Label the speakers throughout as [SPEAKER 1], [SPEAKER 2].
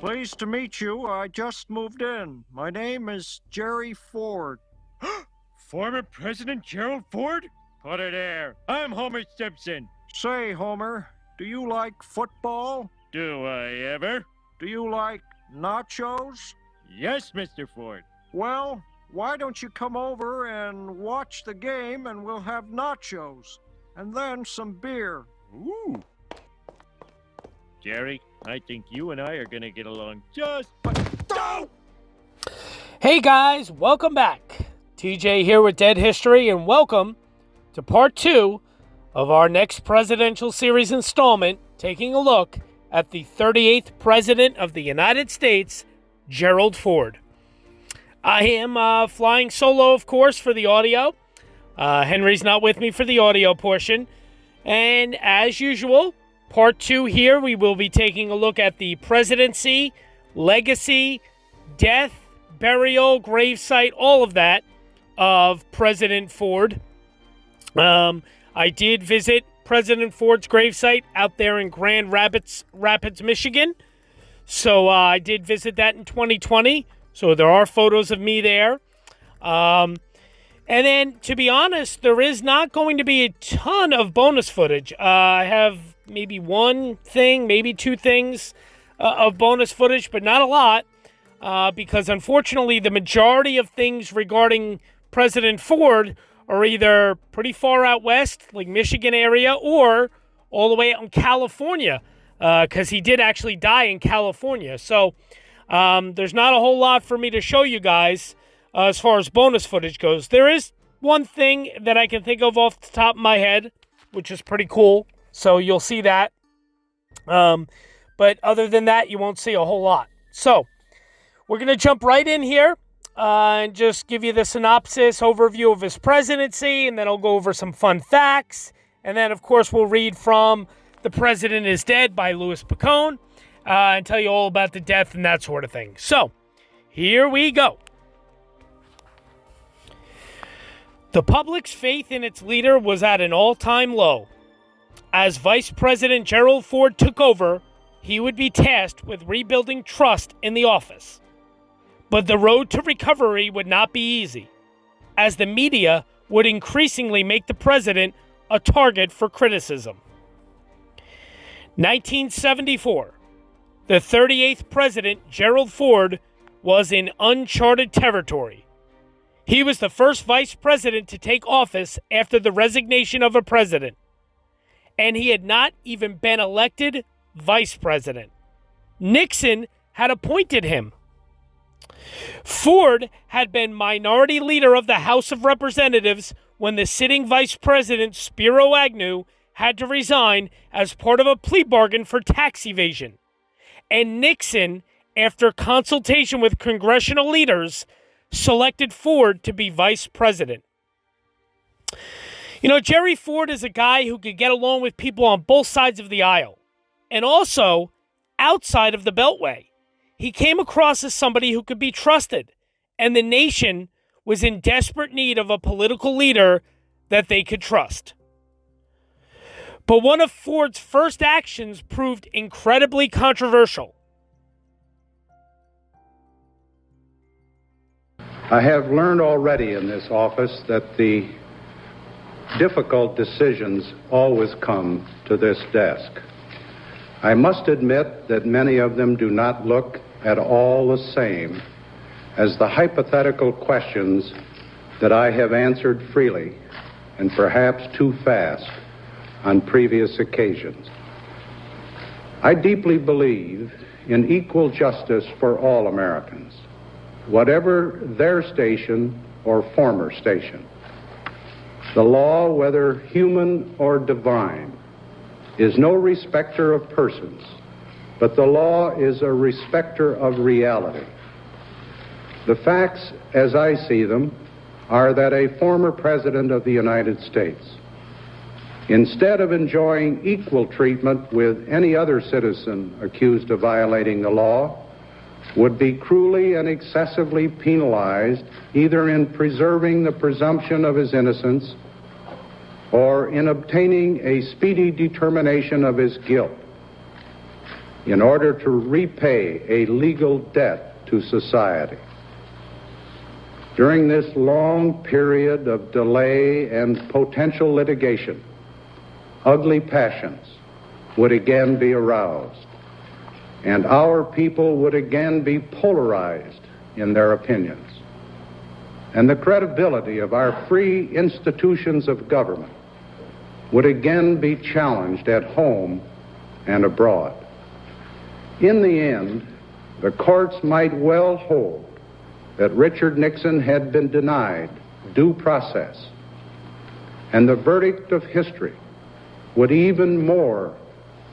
[SPEAKER 1] Pleased to meet you. I just moved in. My name is Jerry Ford.
[SPEAKER 2] Former President Gerald Ford? Put it there. I'm Homer Simpson.
[SPEAKER 1] Say, Homer, do you like football?
[SPEAKER 2] Do I ever?
[SPEAKER 1] Do you like nachos?
[SPEAKER 2] Yes, Mr. Ford.
[SPEAKER 1] Well, why don't you come over and watch the game and we'll have nachos and then some beer.
[SPEAKER 2] Ooh. Jerry, I think you and I are going to get along just...
[SPEAKER 3] Hey guys, welcome back. TJ here with Dead History, and welcome to part 2 of our next presidential series installment, taking a look at the 38th President of the United States, Gerald Ford. I am flying solo, of course, for the audio. Henry's not with me for the audio portion. And as usual, part 2 here, we will be taking a look at the presidency, legacy, death, burial, gravesite, all of that of President Ford. I did visit President Ford's gravesite out there in Grand Rapids, Michigan. So I did visit that in 2020. So there are photos of me there. And then, to be honest, there is not going to be a ton of bonus footage. I have maybe one thing, maybe two things of bonus footage, but not a lot. Because unfortunately, the majority of things regarding President Ford are either pretty far out west, like Michigan area, or all the way out in California, because he did actually die in California. So there's not a whole lot for me to show you guys as far as bonus footage goes. There is one thing that I can think of off the top of my head, which is pretty cool. So you'll see that. But other than that, you won't see a whole lot. So we're going to jump right in here and just give you the synopsis, overview of his presidency, and then I'll go over some fun facts. And then, of course, we'll read from The President is Dead by Louis Picone and tell you all about the death and that sort of thing. So, here we go. The public's faith in its leader was at an all-time low. As Vice President Gerald Ford took over, he would be tasked with rebuilding trust in the office. But the road to recovery would not be easy, as the media would increasingly make the president a target for criticism. 1974. The 38th President, Gerald Ford, was in uncharted territory. He was the first vice president to take office after the resignation of a president, and he had not even been elected vice president. Nixon had appointed him. Ford had been minority leader of the House of Representatives when the sitting vice president, Spiro Agnew, had to resign as part of a plea bargain for tax evasion. And Nixon, after consultation with congressional leaders, selected Ford to be vice president. You know, Jerry Ford is a guy who could get along with people on both sides of the aisle, and also outside of the Beltway. He came across as somebody who could be trusted, and the nation was in desperate need of a political leader that they could trust. But one of Ford's first actions proved incredibly controversial.
[SPEAKER 4] I have learned already in this office that the difficult decisions always come to this desk. I must admit that many of them do not look at all the same as the hypothetical questions that I have answered freely and perhaps too fast on previous occasions. I deeply believe in equal justice for all Americans, whatever their station or former station. The law, whether human or divine, is no respecter of persons, but the law is a respecter of reality. The facts, as I see them, are that a former president of the United States, instead of enjoying equal treatment with any other citizen accused of violating the law, would be cruelly and excessively penalized either in preserving the presumption of his innocence or in obtaining a speedy determination of his guilt. in order to repay a legal debt to society. During this long period of delay and potential litigation, ugly passions would again be aroused, and our people would again be polarized in their opinions. And the credibility of our free institutions of government would again be challenged at home and abroad. In the end, the courts might well hold that Richard Nixon had been denied due process, and the verdict of history would even more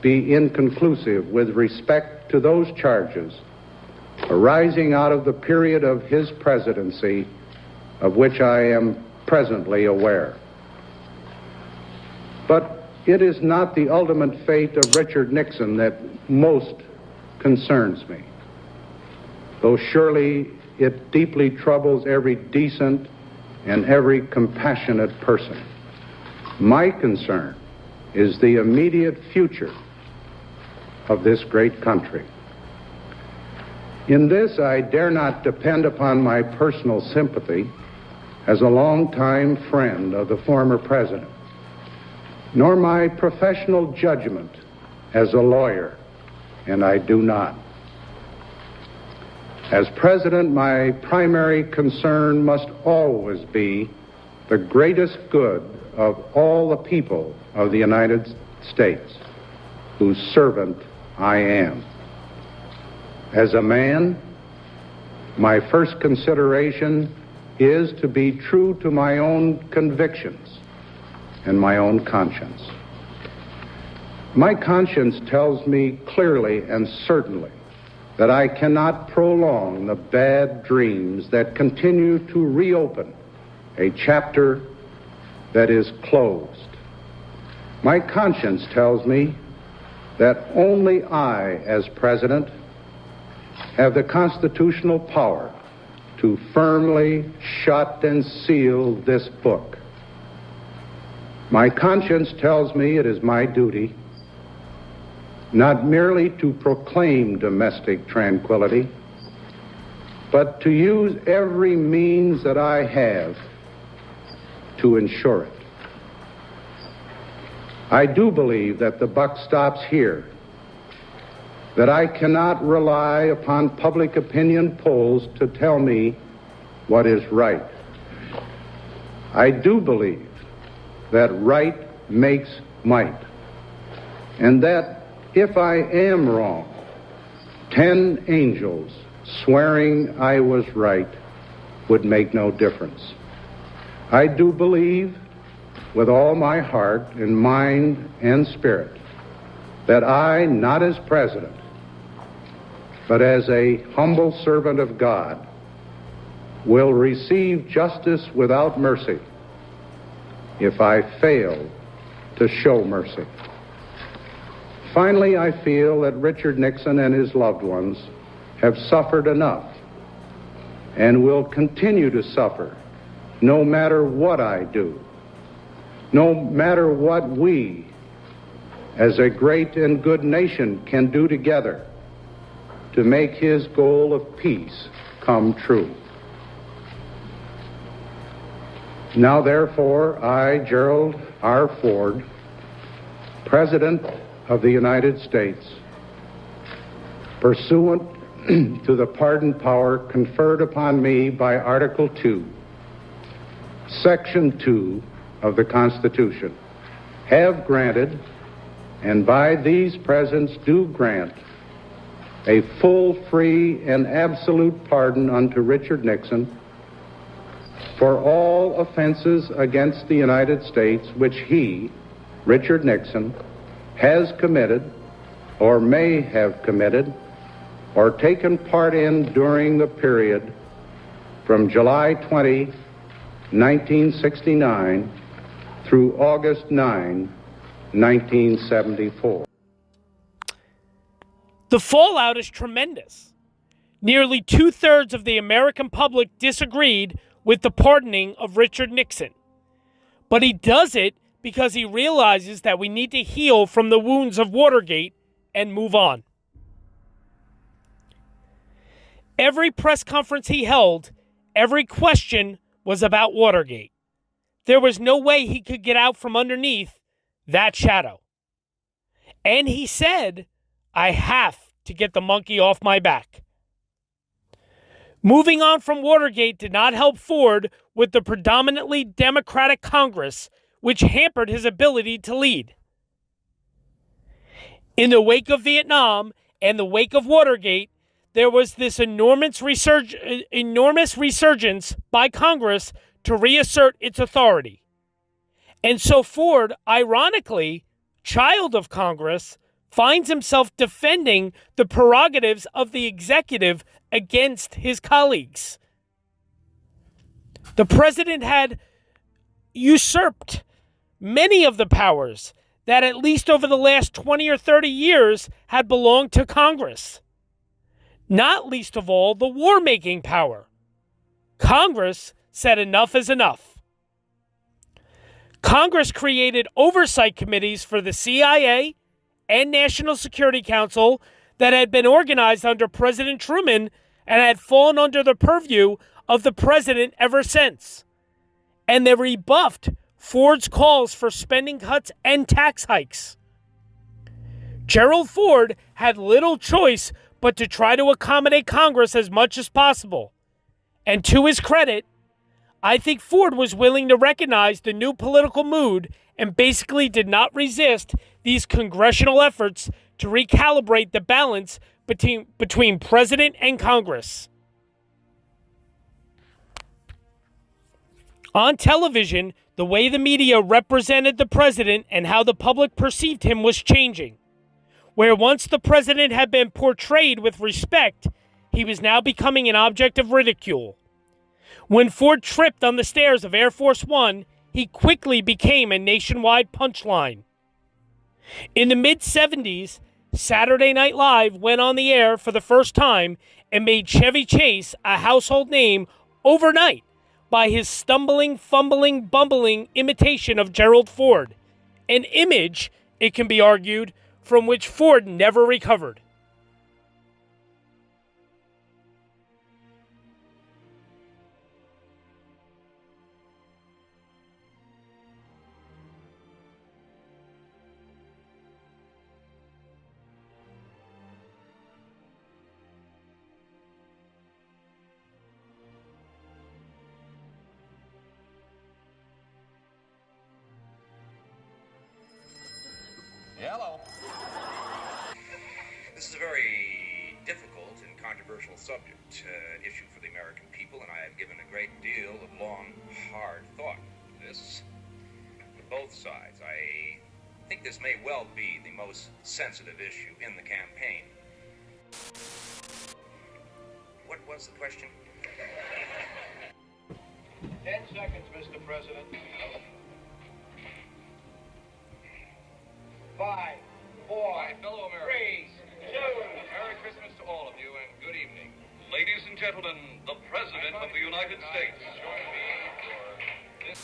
[SPEAKER 4] be inconclusive with respect to those charges arising out of the period of his presidency of which I am presently aware. But it is not the ultimate fate of Richard Nixon that most concerns me, though surely it deeply troubles every decent and every compassionate person. My concern is the immediate future of this great country. In this, I dare not depend upon my personal sympathy as a longtime friend of the former president, nor my professional judgment as a lawyer, and I do not. As president, my primary concern must always be the greatest good of all the people of the United States, whose servant I am. As a man, my first consideration is to be true to my own convictions and my own conscience. My conscience tells me clearly and certainly that I cannot prolong the bad dreams that continue to reopen a chapter that is closed. My conscience tells me that only I, as president, have the constitutional power to firmly shut and seal this book. My conscience tells me it is my duty not merely to proclaim domestic tranquility, but to use every means that I have to ensure it. I do believe that the buck stops here, that I cannot rely upon public opinion polls to tell me what is right. I do believe that right makes might, and that if I am wrong, 10 angels swearing I was right would make no difference. I do believe with all my heart and mind and spirit that I, not as president, but as a humble servant of God, will receive justice without mercy if I fail to show mercy. Finally, I feel that Richard Nixon and his loved ones have suffered enough and will continue to suffer no matter what I do, no matter what we, as a great and good nation, can do together to make his goal of peace come true. Now, therefore, I, Gerald R. Ford, President of the United States, pursuant to the pardon power conferred upon me by Article 2, Section 2 of the Constitution, have granted, and by these presents do grant, a full, free, and absolute pardon unto Richard Nixon for all offenses against the United States which he, Richard Nixon, has committed or may have committed or taken part in during the period from July 20, 1969 through August 9, 1974.
[SPEAKER 3] The fallout is tremendous. Nearly 2/3 of the American public disagreed with the pardoning of Richard Nixon. But he does it because he realizes that we need to heal from the wounds of Watergate and move on. Every press conference he held, every question was about Watergate. There was no way he could get out from underneath that shadow. And he said, I have to get the monkey off my back. Moving on from Watergate did not help Ford with the predominantly Democratic Congress, which hampered his ability to lead. In the wake of Vietnam and the wake of Watergate, there was this enormous resurgence by Congress to reassert its authority. And so Ford, ironically, child of Congress, finds himself defending the prerogatives of the executive against his colleagues. The president had usurped many of the powers that, at least over the last 20 or 30 years, had belonged to Congress. Not least of all, the war-making power. Congress said enough is enough. Congress created oversight committees for the CIA and National Security Council that had been organized under President Truman and had fallen under the purview of the president ever since. And they rebuffed Ford's calls for spending cuts and tax hikes. Gerald Ford had little choice but to try to accommodate Congress as much as possible. And to his credit, I think Ford was willing to recognize the new political mood and basically did not resist these congressional efforts to recalibrate the balance between president and Congress. On television, the way the media represented the president and how the public perceived him was changing. Where once the president had been portrayed with respect, he was now becoming an object of ridicule. When Ford tripped on the stairs of Air Force One, he quickly became a nationwide punchline. In the mid-'70s, Saturday Night Live went on the air for the first time and made Chevy Chase a household name overnight by his stumbling, fumbling, bumbling imitation of Gerald Ford, an image, it can be argued, from which Ford never recovered.
[SPEAKER 5] Hello. This is a very difficult and controversial subject, an issue for the American people, and I have given a great deal of long, hard thought to this. From both sides, I think this may well be the most sensitive issue in the campaign. What was the question?
[SPEAKER 6] 10 seconds, Mr. President. 5, 4,
[SPEAKER 5] My fellow Americans,
[SPEAKER 6] 3, 2.
[SPEAKER 5] Merry Christmas to all of you and good evening.
[SPEAKER 7] Ladies and gentlemen, the President of the United States.
[SPEAKER 5] Join me for this.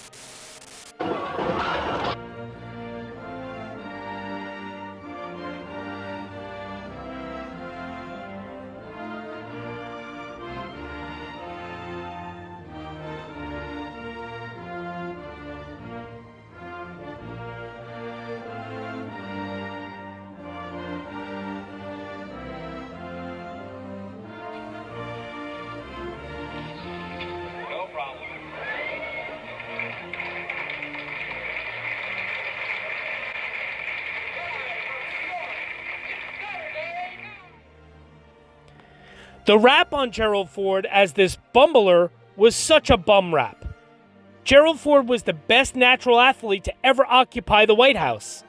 [SPEAKER 5] No problem.
[SPEAKER 3] The rap on Gerald Ford as this bumbler was such a bum rap. Gerald Ford was the best natural athlete to ever occupy the White House.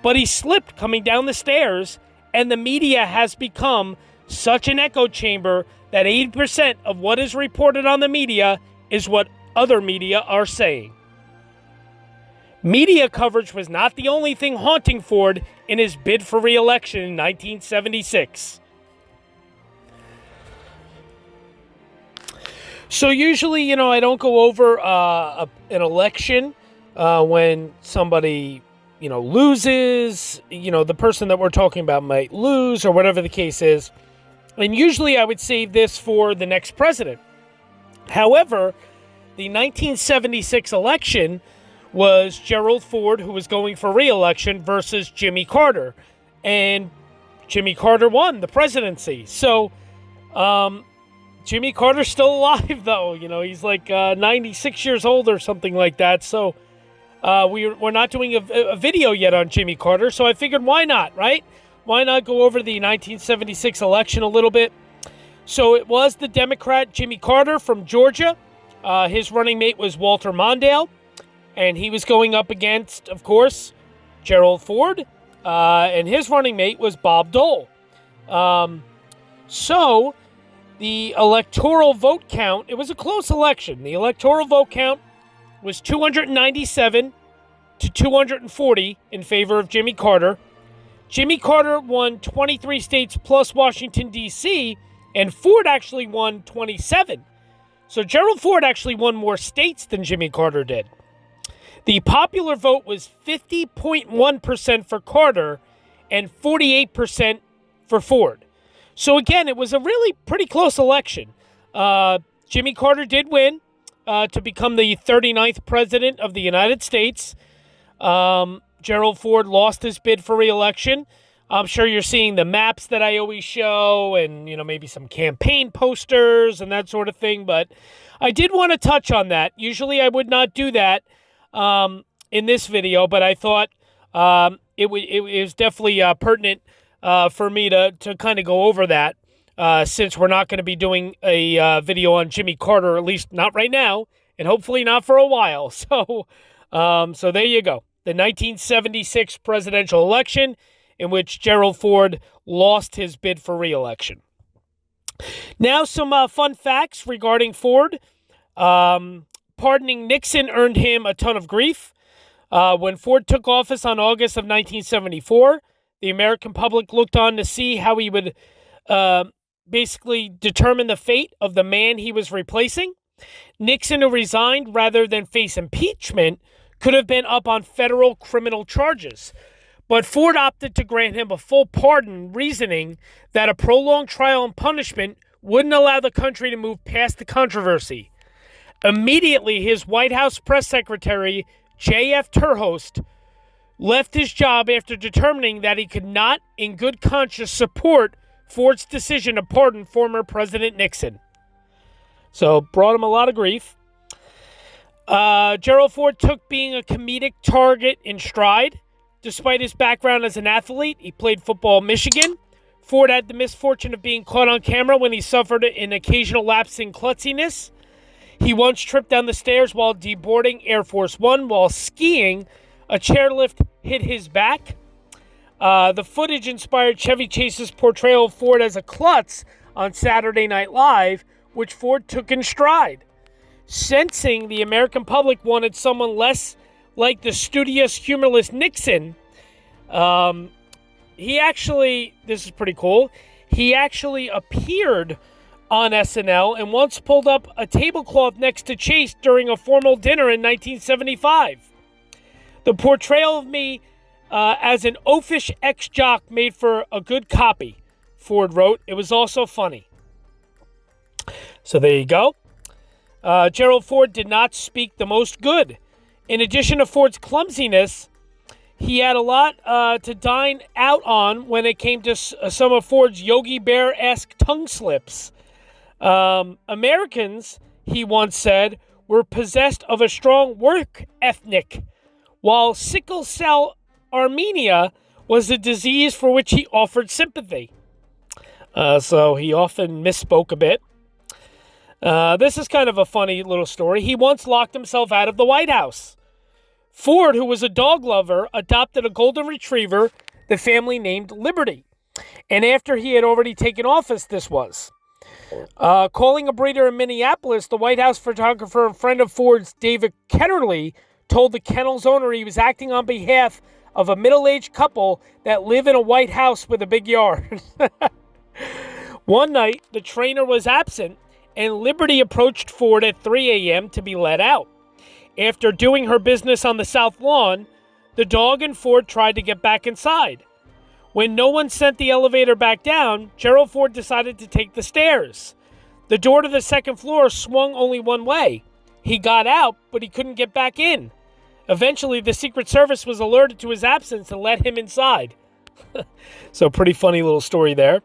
[SPEAKER 3] But he slipped coming down the stairs, and the media has become such an echo chamber that 80% of what is reported on the media is what other media are saying. Media coverage was not the only thing haunting Ford in his bid for re-election in 1976. So usually, I don't go over an election when somebody, loses, the person that we're talking about might lose or whatever the case is. And usually I would save this for the next president. However, the 1976 election was Gerald Ford, who was going for re-election, versus Jimmy Carter. And Jimmy Carter won the presidency. So, Jimmy Carter's still alive, though. You know, he's like 96 years old or something like that. So, we're not doing a video yet on Jimmy Carter. So I figured, why not, right? Why not go over the 1976 election a little bit? So it was the Democrat Jimmy Carter from Georgia. His running mate was Walter Mondale. And he was going up against, of course, Gerald Ford. And his running mate was Bob Dole. So the electoral vote count, it was a close election. The electoral vote count was 297 to 240 in favor of Jimmy Carter. Jimmy Carter won 23 states plus Washington, D.C., and Ford actually won 27. So Gerald Ford actually won more states than Jimmy Carter did. The popular vote was 50.1% for Carter and 48% for Ford. So again, it was a really pretty close election. Jimmy Carter did win to become the 39th president of the United States. Gerald Ford lost his bid for re-election. I'm sure you're seeing the maps that I always show and, you know, maybe some campaign posters and that sort of thing. But I did want to touch on that. Usually I would not do that in this video, but I thought it was definitely pertinent for me to kind of go over that since we're not going to be doing a video on Jimmy Carter, at least not right now, and hopefully not for a while. So there you go. The 1976 presidential election in which Gerald Ford lost his bid for re-election. Now some fun facts regarding Ford. Pardoning Nixon earned him a ton of grief. When Ford took office on August of 1974, the American public looked on to see how he would basically determine the fate of the man he was replacing. Nixon, who resigned rather than face impeachment, could have been up on federal criminal charges. But Ford opted to grant him a full pardon, reasoning that a prolonged trial and punishment wouldn't allow the country to move past the controversy. Immediately, his White House press secretary, J.F. Terhost, left his job after determining that he could not, in good conscience, support Ford's decision to pardon former President Nixon. So, brought him a lot of grief. Gerald Ford took being a comedic target in stride. Despite his background as an athlete, he played football in Michigan. Ford had the misfortune of being caught on camera when he suffered an occasional lapse in klutziness. He once tripped down the stairs while deboarding Air Force One. While skiing, a chairlift hit his back. The footage inspired Chevy Chase's portrayal of Ford as a klutz on Saturday Night Live, which Ford took in stride. Sensing the American public wanted someone less like the studious, humorless Nixon, he actually, this is pretty cool, he actually appeared on SNL and once pulled up a tablecloth next to Chase during a formal dinner in 1975. The portrayal of me as an oafish ex-jock made for a good copy, Ford wrote. It was also funny. So there you go. Gerald Ford did not speak the most good. In addition to Ford's clumsiness, he had a lot to dine out on when it came to some of Ford's Yogi Bear-esque tongue slips. Americans, he once said, were possessed of a strong work ethic, while sickle cell anemia was a disease for which he offered sympathy. So he often misspoke a bit. This is kind of a funny little story. He once locked himself out of the White House. Ford, who was a dog lover, adopted a golden retriever the family named Liberty. And after he had already taken office, this was. Calling a breeder in Minneapolis, the White House photographer and friend of Ford's, David Ketterly, told the kennel's owner he was acting on behalf of a middle-aged couple that live in a White House with a big yard. One night, the trainer was absent, and Liberty approached Ford at 3 a.m. to be let out. After doing her business on the south lawn, the dog and Ford tried to get back inside. When no one sent the elevator back down, Gerald Ford decided to take the stairs. The door to the second floor swung only one way. He got out, but he couldn't get back in. Eventually, the Secret Service was alerted to his absence and let him inside. So, pretty funny little story there.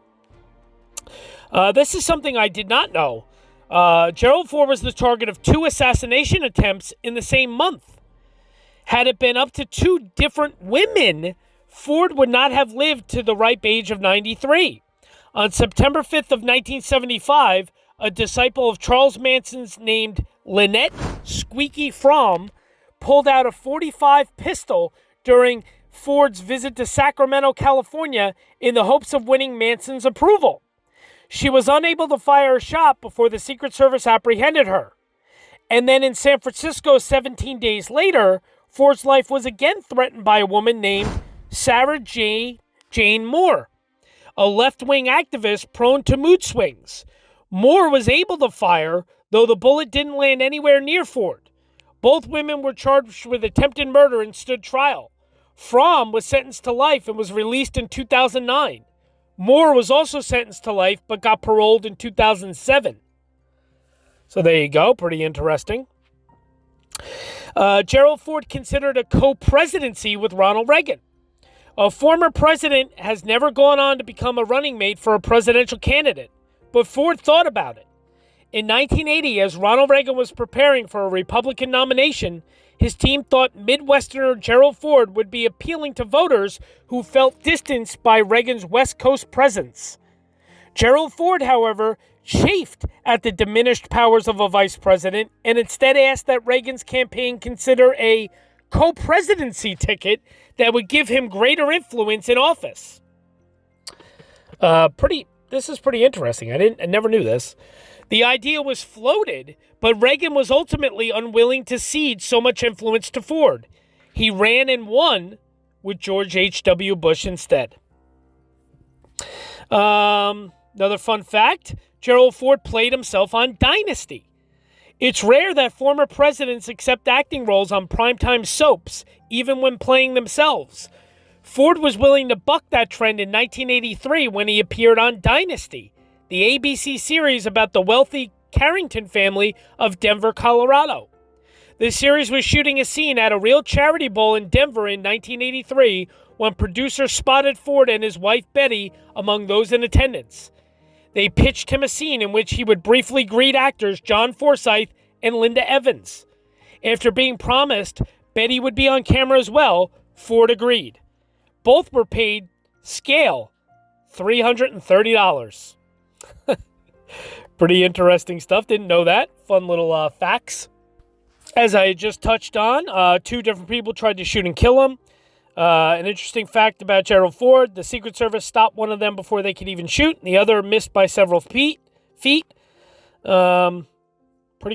[SPEAKER 3] This is something I did not know. Gerald Ford was the target of 2 assassination attempts in the same month. Had it been up to 2 different women, Ford would not have lived to the ripe age of 93. On September 5th of 1975, a disciple of Charles Manson's named Lynette Squeaky Fromm pulled out a .45 pistol during Ford's visit to Sacramento, California, in the hopes of winning Manson's approval. She was unable to fire a shot before the Secret Service apprehended her. And then in San Francisco 17 days later, Ford's life was again threatened by a woman named Sarah Jane Moore, a left-wing activist prone to mood swings. Moore was able to fire, though the bullet didn't land anywhere near Ford. Both women were charged with attempted murder and stood trial. Fromm was sentenced to life and was released in 2009. Moore was also sentenced to life but got paroled in 2007. So there you go, pretty interesting. Gerald Ford considered a co-presidency with Ronald Reagan. A former president has never gone on to become a running mate for a presidential candidate, but Ford thought about it. In 1980, as Ronald Reagan was preparing for a Republican nomination, his team thought Midwesterner Gerald Ford would be appealing to voters who felt distanced by Reagan's West Coast presence. Gerald Ford, however, chafed at the diminished powers of a vice president and instead asked that Reagan's campaign consider a co-presidency ticket that would give him greater influence in office. This is pretty interesting. I never knew this. The idea was floated, but Reagan was ultimately unwilling to cede so much influence to Ford. He ran and won with George H.W. Bush instead. Another fun fact, Gerald Ford played himself on Dynasty. It's rare that former presidents accept acting roles on primetime soaps, even when playing themselves. Ford was willing to buck that trend in 1983 when he appeared on Dynasty, the ABC series about the wealthy Carrington family of Denver, Colorado. The series was shooting a scene at a real charity bowl in Denver in 1983 when producers spotted Ford and his wife Betty among those in attendance. They pitched him a scene in which he would briefly greet actors John Forsythe and Linda Evans. After being promised Betty would be on camera as well, Ford agreed. Both were paid scale $330. Pretty interesting stuff. Didn't know that. Fun little facts. As I just touched on, 2 different people tried to shoot and kill him. An interesting fact about Gerald Ford, the Secret Service stopped one of them before they could even shoot, and the other missed by several feet. Pretty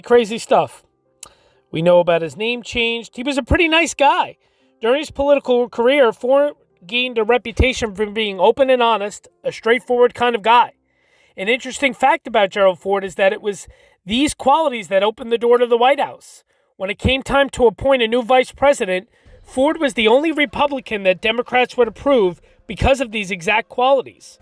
[SPEAKER 3] crazy stuff. We know about his name changed. He was a pretty nice guy. During his political career, Ford gained a reputation for being open and honest, a straightforward kind of guy. An interesting fact about Gerald Ford is that it was these qualities that opened the door to the White House. When it came time to appoint a new vice president, Ford was the only Republican that Democrats would approve because of these exact qualities.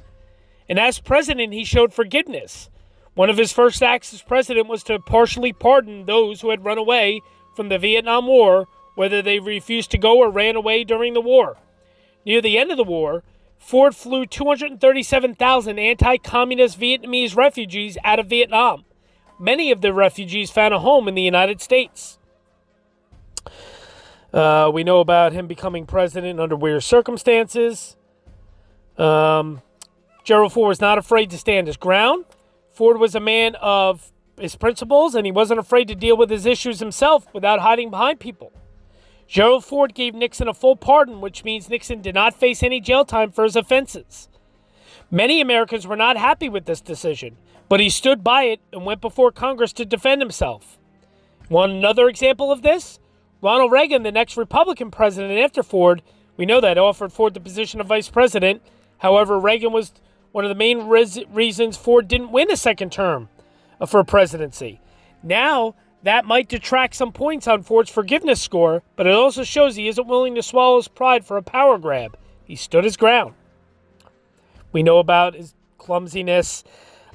[SPEAKER 3] And as president, he showed forgiveness. One of his first acts as president was to partially pardon those who had run away from the Vietnam War, whether they refused to go or ran away during the war. Near the end of the war, Ford flew 237,000 anti-communist Vietnamese refugees out of Vietnam. Many of the refugees found a home in the United States. We know about him becoming president under weird circumstances. Gerald Ford was not afraid to stand his ground. Ford was a man of his principles, and he wasn't afraid to deal with his issues himself without hiding behind people. Gerald Ford gave Nixon a full pardon, which means Nixon did not face any jail time for his offenses. Many Americans were not happy with this decision, but he stood by it and went before Congress to defend himself. Want another example of this? Ronald Reagan, the next Republican president after Ford, we know that, offered Ford the position of vice president. However, Reagan was one of the main reasons Ford didn't win a second term for presidency. Now, that might detract some points on Ford's forgiveness score, but it also shows he isn't willing to swallow his pride for a power grab. He stood his ground. We know about his clumsiness.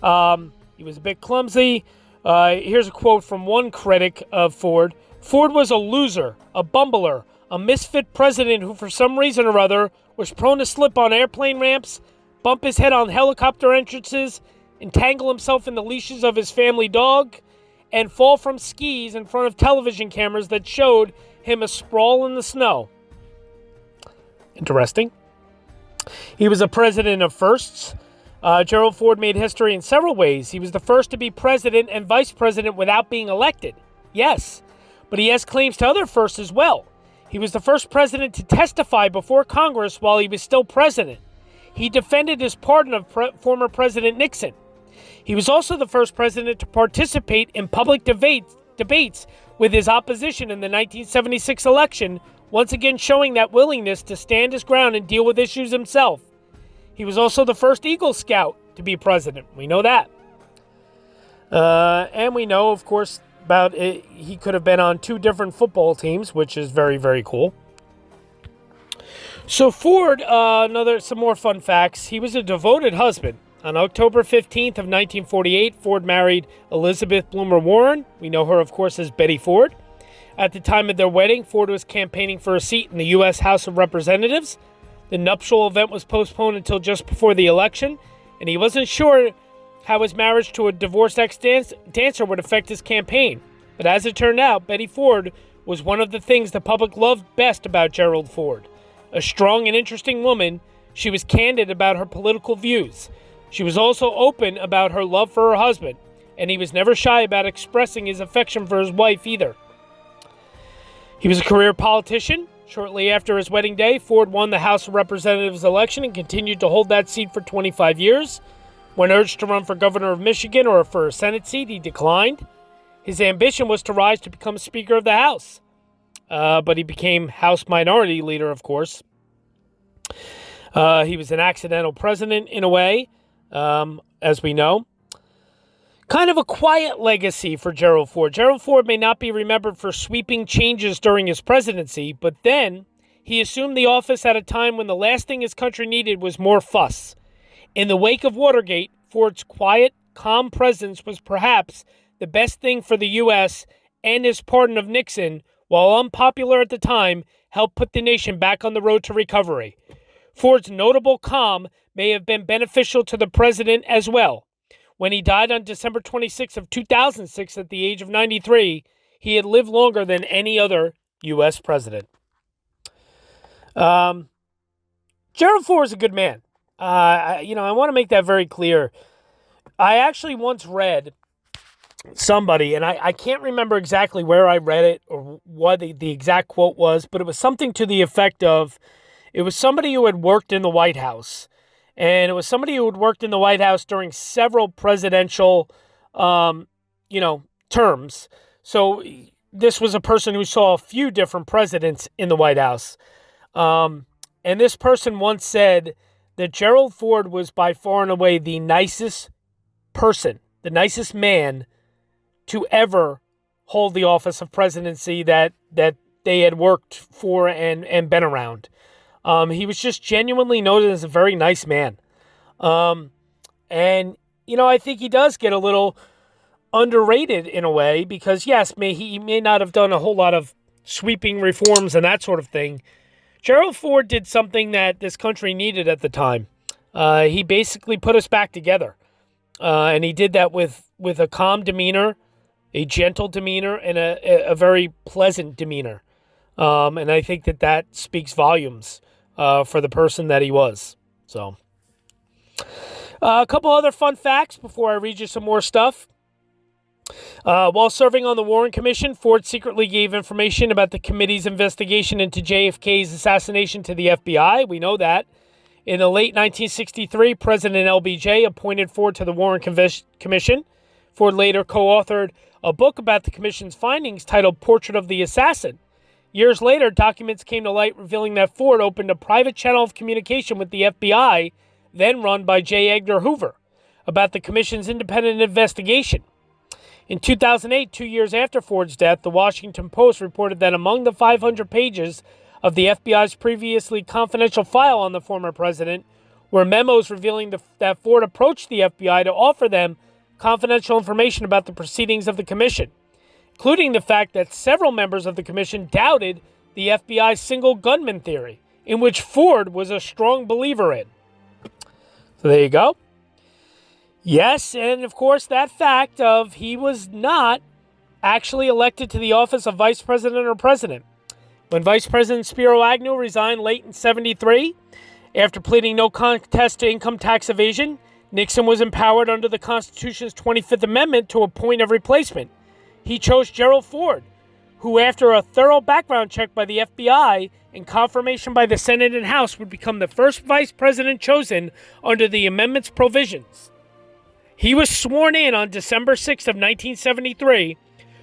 [SPEAKER 3] He was a bit clumsy. Here's a quote from one critic of Ford. Ford was a loser, a bumbler, a misfit president who for some reason or other was prone to slip on airplane ramps, bump his head on helicopter entrances, entangle himself in the leashes of his family dog, and fall from skis in front of television cameras that showed him asprawl in the snow. Interesting. He was a president of firsts. Gerald Ford made history in several ways. He was the first to be president and vice president without being elected. Yes, but he has claims to other firsts as well. He was the first president to testify before Congress while he was still president. He defended his pardon of former President Nixon. He was also the first president to participate in public debates with his opposition in the 1976 election, once again showing that willingness to stand his ground and deal with issues himself. He was also the first Eagle Scout to be president. We know that. And we know, of course, about it, he could have been on 2 different football teams, which is very, very cool. So Ford, some more fun facts. He was a devoted husband. On October 15th of 1948, Ford married Elizabeth Bloomer Warren. We know her, of course, as Betty Ford. At the time of their wedding, Ford was campaigning for a seat in the U.S. House of Representatives. The nuptial event was postponed until just before the election, and he wasn't sure how his marriage to a divorced ex-dancer would affect his campaign. But as it turned out, Betty Ford was one of the things the public loved best about Gerald Ford. A strong and interesting woman, she was candid about her political views. She was also open about her love for her husband, and he was never shy about expressing his affection for his wife either. He was a career politician. Shortly after his wedding day, Ford won the House of Representatives election and continued to hold that seat for 25 years. When urged to run for governor of Michigan or for a Senate seat, he declined. His ambition was to rise to become Speaker of the House. But he became House Minority Leader, of course. He was an accidental president in a way, as we know. Kind of a quiet legacy for Gerald Ford. Gerald Ford may not be remembered for sweeping changes during his presidency, but then he assumed the office at a time when the last thing his country needed was more fuss. In the wake of Watergate, Ford's quiet, calm presence was perhaps the best thing for the U.S., and his pardon of Nixon, while unpopular at the time, helped put the nation back on the road to recovery. Ford's notable calm may have been beneficial to the president as well. When he died on December 26 of 2006 at the age of 93, he had lived longer than any other U.S. president. Gerald Ford is a good man. I want to make that very clear. I actually once read somebody, and I can't remember exactly where I read it or what the exact quote was, but it was something to the effect of, it was somebody who had worked in the White House. And it was somebody who had worked in the White House during several presidential, terms. So this was a person who saw a few different presidents in the White House. And this person once said that Gerald Ford was by far and away the nicest person, the nicest man to ever hold the office of presidency that they had worked for and been around. He was just genuinely noted as a very nice man. I think he does get a little underrated in a way because, yes, he may not have done a whole lot of sweeping reforms and that sort of thing. Gerald Ford did something that this country needed at the time. He basically put us back together. And he did that with a calm demeanor, a gentle demeanor, and a very pleasant demeanor. And I think that speaks volumes for the person that he was. So, a couple other fun facts before I read you some more stuff. While serving on the Warren Commission, Ford secretly gave information about the committee's investigation into JFK's assassination to the FBI. We know that. In the late 1963, President LBJ appointed Ford to the Warren Commission. Ford later co-authored a book about the commission's findings titled Portrait of the Assassin. Years later, documents came to light revealing that Ford opened a private channel of communication with the FBI, then run by J. Edgar Hoover, about the commission's independent investigation. In 2008, 2 years after Ford's death, the Washington Post reported that among the 500 pages of the FBI's previously confidential file on the former president were memos revealing that Ford approached the FBI to offer them confidential information about the proceedings of the commission, including the fact that several members of the commission doubted the FBI's single gunman theory, in which Ford was a strong believer in. So there you go. Yes, and of course that fact of he was not actually elected to the office of vice president or president. When Vice President Spiro Agnew resigned late in 1973, after pleading no contest to income tax evasion, Nixon was empowered under the Constitution's 25th Amendment to appoint a replacement. He chose Gerald Ford, who, after a thorough background check by the FBI and confirmation by the Senate and House, would become the first vice president chosen under the amendment's provisions. He was sworn in on December 6th of 1973.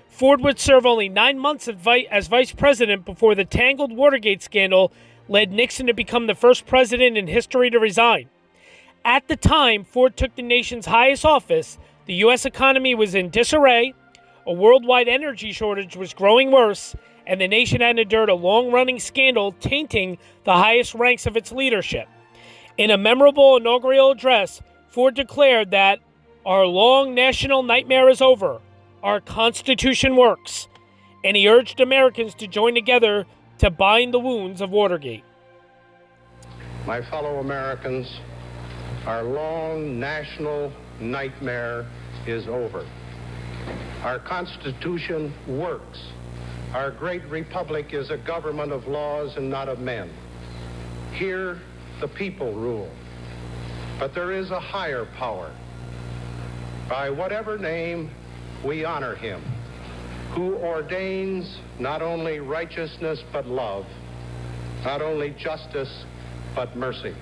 [SPEAKER 3] Ford would serve only 9 months as vice president before the tangled Watergate scandal led Nixon to become the first president in history to resign. At the time Ford took the nation's highest office, the U.S. economy was in disarray, a worldwide energy shortage was growing worse, and the nation had endured a long-running scandal tainting the highest ranks of its leadership. In a memorable inaugural address, Ford declared that our long national nightmare is over. Our Constitution works. And he urged Americans to join together to bind the wounds of Watergate.
[SPEAKER 4] My fellow Americans, our long national nightmare is over. Our Constitution works. Our great republic is a government of laws and not of men. Here, the people rule. But there is a higher power. By whatever name, we honor him, who ordains not only righteousness but love, not only justice but mercy.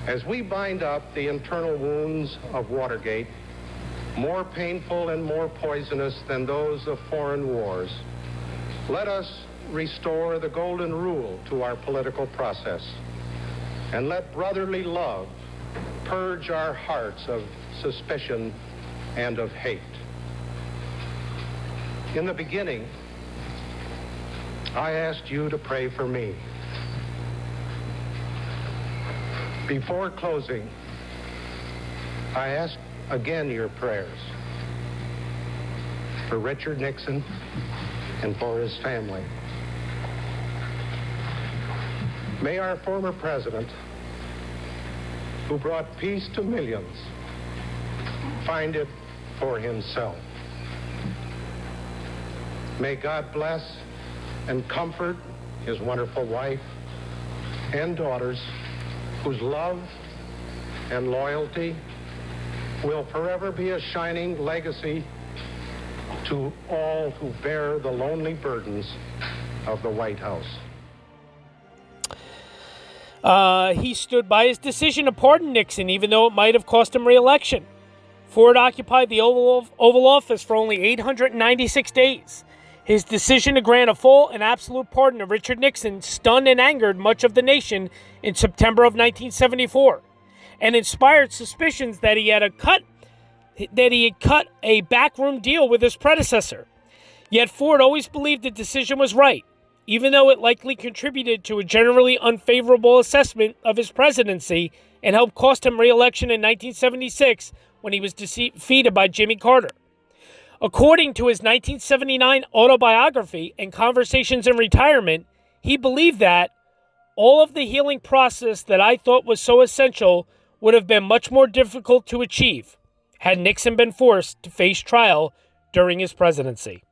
[SPEAKER 4] As we bind up the internal wounds of Watergate, more painful and more poisonous than those of foreign wars, let us restore the golden rule to our political process, and let brotherly love purge our hearts of suspicion and of hate. In the beginning, I asked you to pray for me. Before closing, I ask again your prayers for Richard Nixon and for his family. May our former president, who brought peace to millions, find it for himself. May God bless and comfort his wonderful wife and daughters, whose love and loyalty will forever be a shining legacy to all who bear the lonely burdens of the White House.
[SPEAKER 3] He stood by his decision to pardon Nixon, even though it might have cost him re-election. Ford occupied the Oval Office for only 896 days. His decision to grant a full and absolute pardon to Richard Nixon stunned and angered much of the nation in September of 1974, and inspired suspicions that he had cut a backroom deal with his predecessor. Yet Ford always believed the decision was right, even though it likely contributed to a generally unfavorable assessment of his presidency and helped cost him re-election in 1976 when he was defeated by Jimmy Carter. According to his 1979 autobiography and Conversations in Retirement, he believed that all of the healing process that I thought was so essential would have been much more difficult to achieve had Nixon been forced to face trial during his presidency.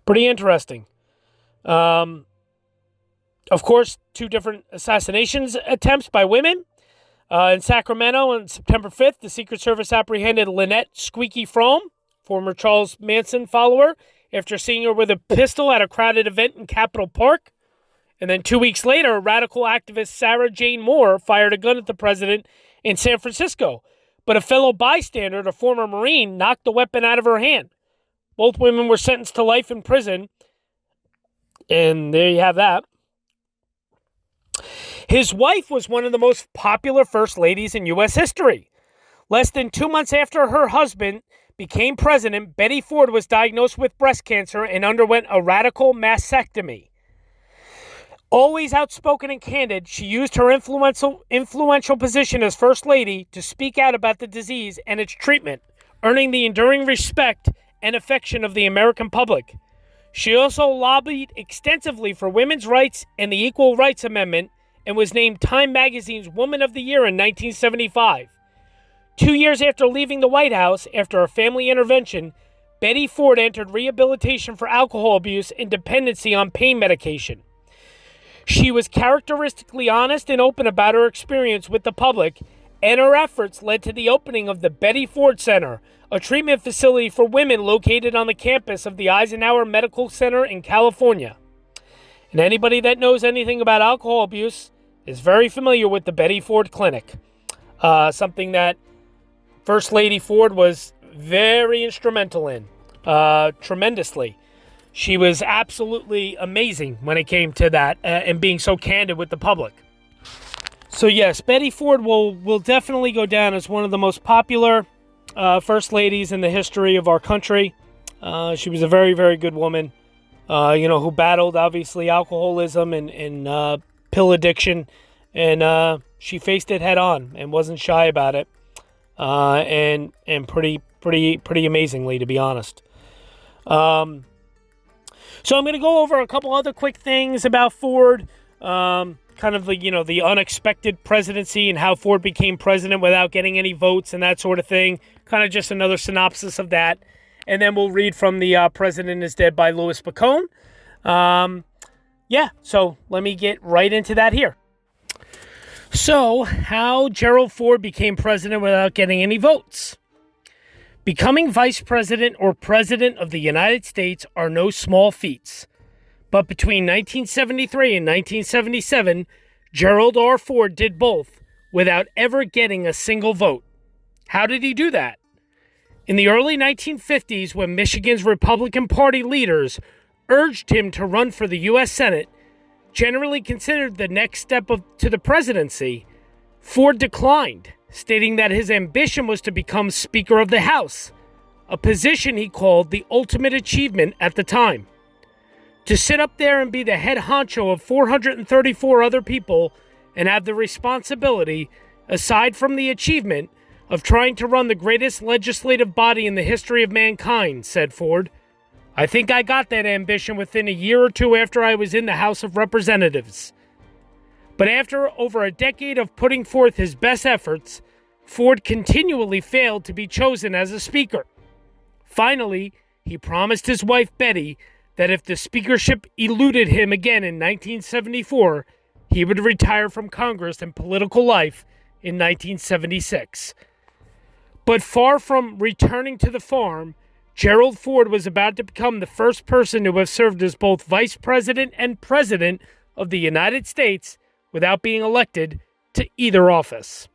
[SPEAKER 3] Pretty interesting. Of course, 2 different assassinations attempts by women. In Sacramento on September 5th, the Secret Service apprehended Lynette Squeaky Fromm, former Charles Manson follower, after seeing her with a pistol at a crowded event in Capitol Park. And then 2 weeks later, radical activist Sarah Jane Moore fired a gun at the president in San Francisco. But a fellow bystander, a former Marine, knocked the weapon out of her hand. Both women were sentenced to life in prison. And there you have that. His wife was one of the most popular first ladies in U.S. history. Less than 2 months after her husband became president, Betty Ford was diagnosed with breast cancer and underwent a radical mastectomy. Always outspoken and candid, she used her influential position as First Lady to speak out about the disease and its treatment, earning the enduring respect and affection of the American public. She also lobbied extensively for women's rights and the Equal Rights Amendment and was named Time Magazine's Woman of the Year in 1975. 2 years after leaving the White House, after a family intervention, Betty Ford entered rehabilitation for alcohol abuse and dependency on pain medication. She was characteristically honest and open about her experience with the public, and her efforts led to the opening of the Betty Ford Center, a treatment facility for women located on the campus of the Eisenhower Medical Center in California. And anybody that knows anything about alcohol abuse is very familiar with the Betty Ford Clinic, something that First Lady Ford was very instrumental in, tremendously. She was absolutely amazing when it came to that and being so candid with the public. So yes, Betty Ford will definitely go down as one of the most popular first ladies in the history of our country. She was a very, very good woman, who battled, obviously, alcoholism and pill addiction. And she faced it head on and wasn't shy about it. And pretty amazingly, to be honest. So I'm going to go over a couple other quick things about Ford, kind of the unexpected presidency and how Ford became president without getting any votes and that sort of thing. Kind of just another synopsis of that. And then we'll read from the President is Dead by Louis Bacone. So let me get right into that here. So, how Gerald Ford became president without getting any votes. Becoming vice president or president of the United States are no small feats. But between 1973 and 1977, Gerald R. Ford did both without ever getting a single vote. How did he do that? In the early 1950s, when Michigan's Republican Party leaders urged him to run for the U.S. Senate, generally considered the next step to the presidency, Ford declined, stating that his ambition was to become Speaker of the House, a position he called the ultimate achievement at the time. To sit up there and be the head honcho of 434 other people and have the responsibility, aside from the achievement, of trying to run the greatest legislative body in the history of mankind, said Ford. I think I got that ambition within a year or two after I was in the House of Representatives. But after over a decade of putting forth his best efforts, Ford continually failed to be chosen as a speaker. Finally, he promised his wife Betty that if the speakership eluded him again in 1974, he would retire from Congress and political life in 1976. But far from returning to the farm, Gerald Ford was about to become the first person to have served as both Vice President and President of the United States without being elected to either office.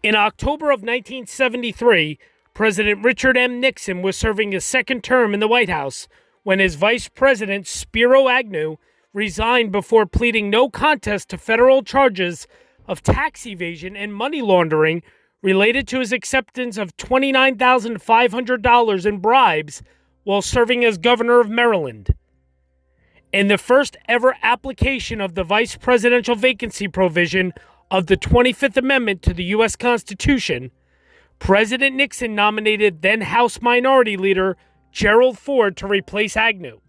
[SPEAKER 3] In October of 1973, President Richard M. Nixon was serving his second term in the White House when his Vice President, Spiro Agnew, resigned before pleading no contest to federal charges of tax evasion and money laundering related to his acceptance of $29,500 in bribes while serving as governor of Maryland. In the first ever application of the vice presidential vacancy provision of the 25th Amendment to the U.S. Constitution, President Nixon nominated then House Minority Leader Gerald Ford to replace Agnew.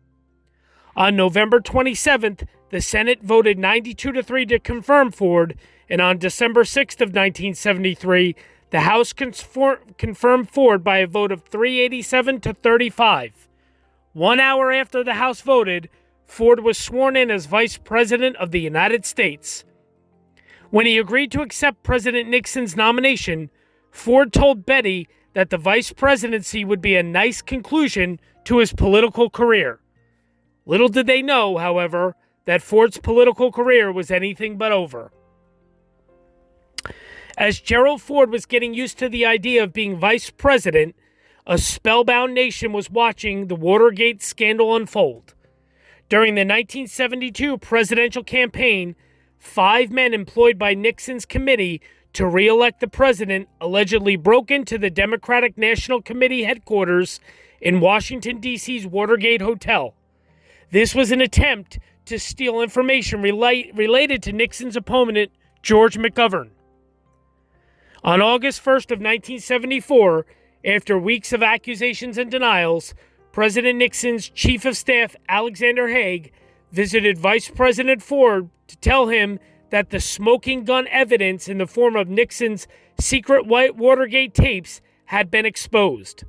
[SPEAKER 3] On November 27th, the Senate voted 92-3 to confirm Ford, and on December 6th of 1973, the House confirmed Ford by a vote of 387 to 35. 1 hour after the House voted, Ford was sworn in as Vice President of the United States. When he agreed to accept President Nixon's nomination, Ford told Betty that the vice presidency would be a nice conclusion to his political career. Little did they know, however, that Ford's political career was anything but over. As Gerald Ford was getting used to the idea of being vice president, a spellbound nation was watching the Watergate Scandal unfold. During the 1972 presidential campaign, 5 men employed by Nixon's committee to re-elect the president allegedly broke into the Democratic National Committee headquarters in Washington, D.C.'s Watergate Hotel. This was an attempt to steal information related to Nixon's opponent, George McGovern. On August 1st of 1974, after weeks of accusations and denials, President Nixon's Chief of Staff, Alexander Haig, visited Vice President Ford to tell him that the smoking gun evidence in the form of Nixon's secret Watergate tapes had been exposed.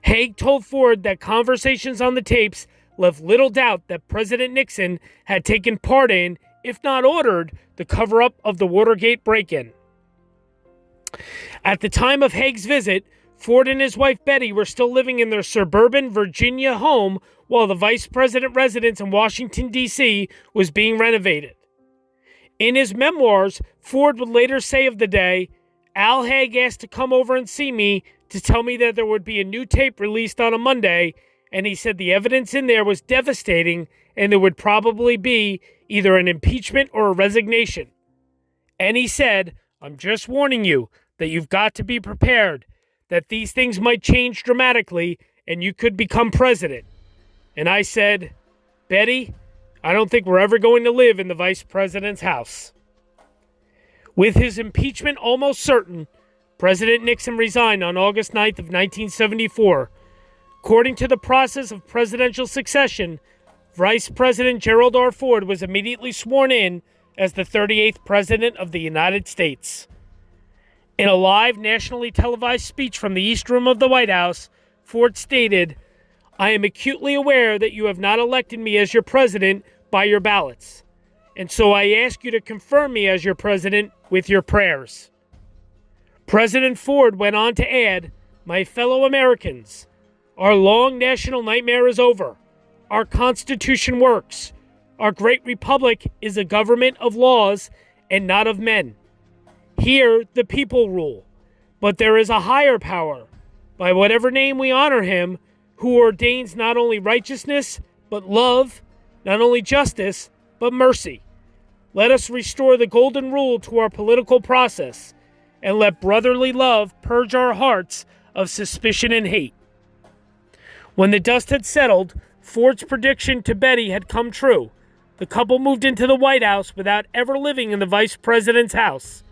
[SPEAKER 3] Haig told Ford that conversations on the tapes left little doubt that President Nixon had taken part in, if not ordered, the cover-up of the Watergate break-in. At the time of Haig's visit, Ford and his wife Betty were still living in their suburban Virginia home while the vice president residence in Washington, D.C. was being renovated. In his memoirs, Ford would later say of the day, "Al Haig asked to come over and see me to tell me that there would be a new tape released on a Monday, and he said the evidence in there was devastating and there would probably be either an impeachment or a resignation. And he said, I'm just warning you that you've got to be prepared, that these things might change dramatically and you could become president." And I said, "Betty, I don't think we're ever going to live in the vice president's house." With his impeachment almost certain, President Nixon resigned on August 9th of 1974. According to the process of presidential succession, Vice President Gerald R. Ford was immediately sworn in as the 38th President of the United States. In a live, nationally televised speech from the East Room of the White House, Ford stated, "I am acutely aware that you have not elected me as your president by your ballots, and so I ask you to confirm me as your president with your prayers." President Ford went on to add, "My fellow Americans, our long national nightmare is over. Our Constitution works. Our great republic is a government of laws and not of men. Here, the people rule. But there is a higher power, by whatever name we honor him, who ordains not only righteousness, but love, not only justice, but mercy. Let us restore the golden rule to our political process, and let brotherly love purge our hearts of suspicion and hate." When the dust had settled, Ford's prediction to Betty had come true. The couple moved into the White House without ever living in the vice president's house.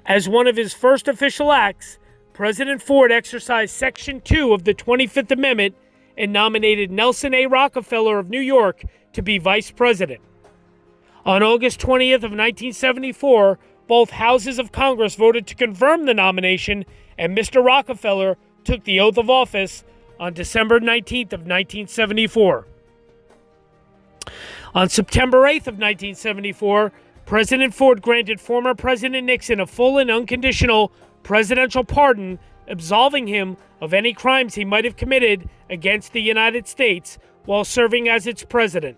[SPEAKER 3] As one of his first official acts, President Ford exercised Section 2 of the 25th Amendment and nominated Nelson A. Rockefeller of New York to be vice president. On August 20th of 1974, both houses of Congress voted to confirm the nomination, and Mr. Rockefeller took the oath of office on December 19th of 1974. On September 8th of 1974, President Ford granted former President Nixon a full and unconditional presidential pardon, absolving him of any crimes he might have committed against the United States while serving as its president.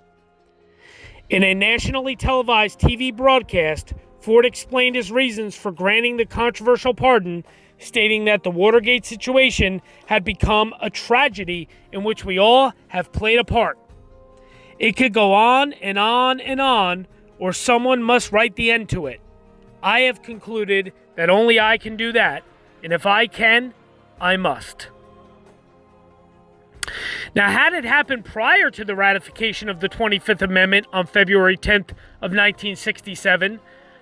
[SPEAKER 3] In a nationally televised TV broadcast, Ford explained his reasons for granting the controversial pardon, stating that the Watergate situation had become a tragedy in which we all have played a part. It could go on and on and on, or someone must write the end to it. I have concluded that only I can do that, and if I can, I must. Now, had it happened prior to the ratification of the 25th Amendment on February 10th of 1967,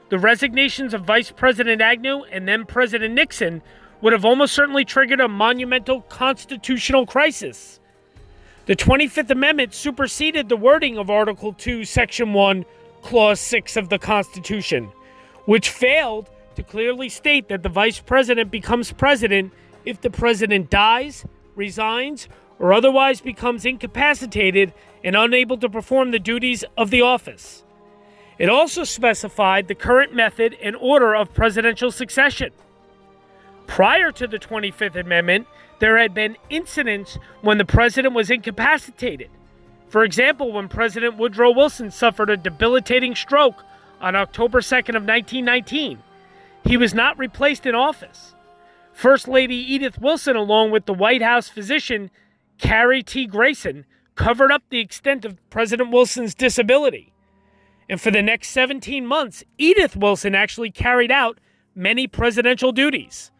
[SPEAKER 3] the resignations of Vice President Agnew and then President Nixon would have almost certainly triggered a monumental constitutional crisis. The 25th Amendment superseded the wording of Article 2, Section 1, Clause 6 of the Constitution, which failed to clearly state that the Vice President becomes President if the President dies, resigns, or otherwise becomes incapacitated and unable to perform the duties of the office. It also specified the current method and order of presidential succession. Prior to the 25th Amendment, there had been incidents when the president was incapacitated. For example, when President Woodrow Wilson suffered a debilitating stroke on October 2nd of 1919, he was not replaced in office. First Lady Edith Wilson, along with the White House physician Carrie T. Grayson, covered up the extent of President Wilson's disability. And for the next 17 months, Edith Wilson actually carried out many presidential duties.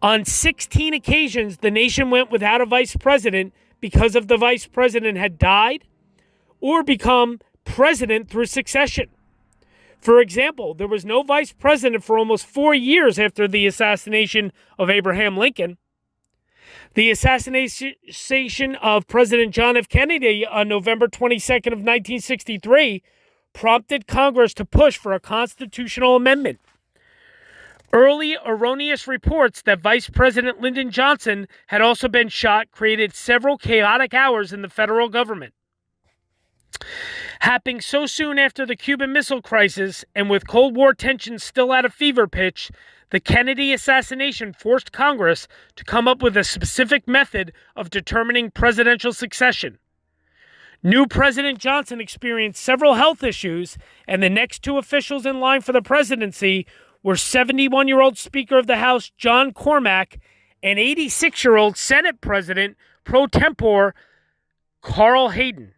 [SPEAKER 3] On 16 occasions, the nation went without a vice president because of the vice president had died, or become president through succession. For example, there was no vice president for almost 4 years after the assassination of Abraham Lincoln. The assassination of President John F. Kennedy on November 22nd of 1963 prompted Congress to push for a constitutional amendment. Early erroneous reports that Vice President Lyndon Johnson had also been shot created several chaotic hours in the federal government. Happening so soon after the Cuban Missile Crisis and with Cold War tensions still at a fever pitch, the Kennedy assassination forced Congress to come up with a specific method of determining presidential succession. New President Johnson experienced several health issues, and the next two officials in line for the presidency were 71-year-old Speaker of the House John Cormack and 86-year-old Senate President pro tempore Carl Hayden.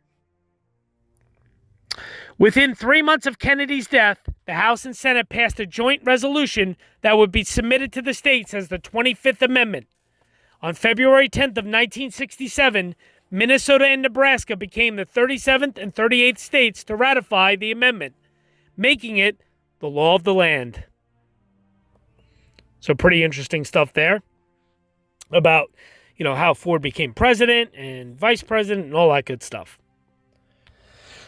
[SPEAKER 3] Within 3 months of Kennedy's death, the House and Senate passed a joint resolution that would be submitted to the states as the 25th Amendment. On February 10th of 1967, Minnesota and Nebraska became the 37th and 38th states to ratify the amendment, making it the law of the land. So pretty interesting stuff there about, how Ford became president and vice president and all that good stuff.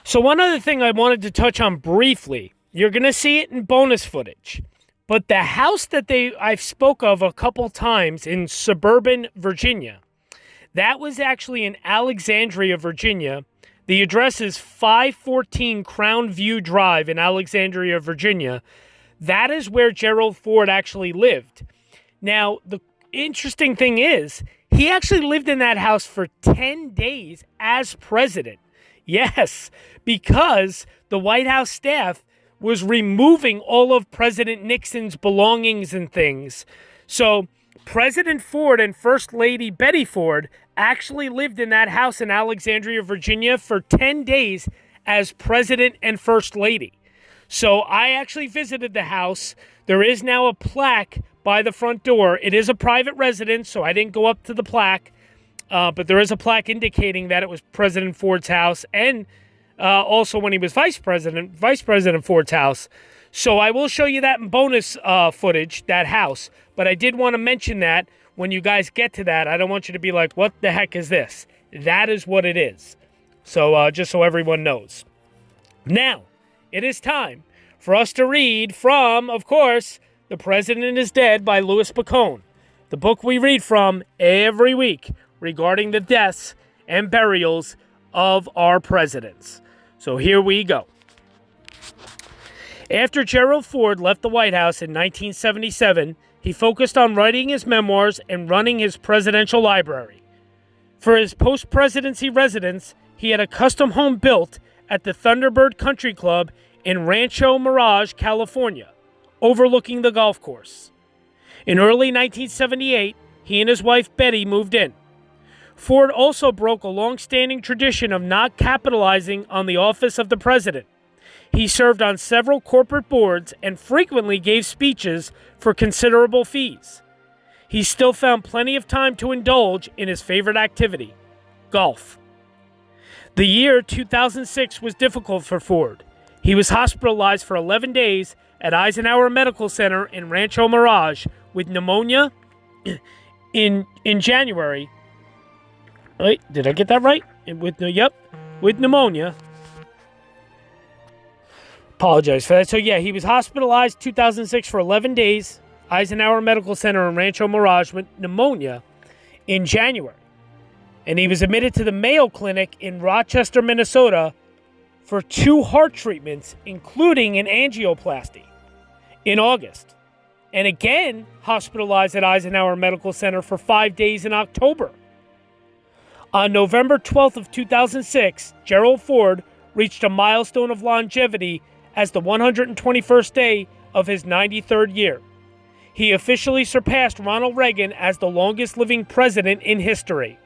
[SPEAKER 3] So one other thing I wanted to touch on briefly, you're going to see it in bonus footage, but the house that I've spoke of a couple times in suburban Virginia, that was actually in Alexandria, Virginia. The address is 514 Crown View Drive in Alexandria, Virginia. That is where Gerald Ford actually lived. Now, the interesting thing is, he actually lived in that house for 10 days as president. Yes, because the White House staff was removing all of President Nixon's belongings and things. So President Ford and First Lady Betty Ford actually lived in that house in Alexandria, Virginia for 10 days as president and first lady. So I actually visited the house. There is now a plaque by the front door. It is a private residence, so I didn't go up to the plaque. But there is a plaque indicating that it was President Ford's house and also when he was Vice President Ford's house. So I will show you that in bonus footage, that house. But I did want to mention that when you guys get to that, I don't want you to be like, what the heck is this? That is what it is. So just so everyone knows. Now, it is time for us to read from, of course, The President is Dead by Louis Bacone, the book we read from every week regarding the deaths and burials of our presidents. So here we go. After Gerald Ford left the White House in 1977, he focused on writing his memoirs and running his presidential library. For his post-presidency residence, he had a custom home built at the Thunderbird Country Club in Rancho Mirage, California, overlooking the golf course. In early 1978, he and his wife Betty moved in. Ford also broke a long-standing tradition of not capitalizing on the office of the president. He served on several corporate boards and frequently gave speeches for considerable fees. He still found plenty of time to indulge in his favorite activity, golf. The year 2006 was difficult for Ford. He was hospitalized for 11 days at Eisenhower Medical Center in Rancho Mirage with pneumonia in January. Wait, did I get that right? With pneumonia. Apologize for that. So yeah, he was hospitalized 2006 for 11 days, Eisenhower Medical Center in Rancho Mirage with pneumonia in January. And he was admitted to the Mayo Clinic in Rochester, Minnesota for 2 heart treatments, including an angioplasty, in August. And again, hospitalized at Eisenhower Medical Center for 5 days in October. On November 12th of 2006, Gerald Ford reached a milestone of longevity as the 121st day of his 93rd year. He officially surpassed Ronald Reagan as the longest-living president in history.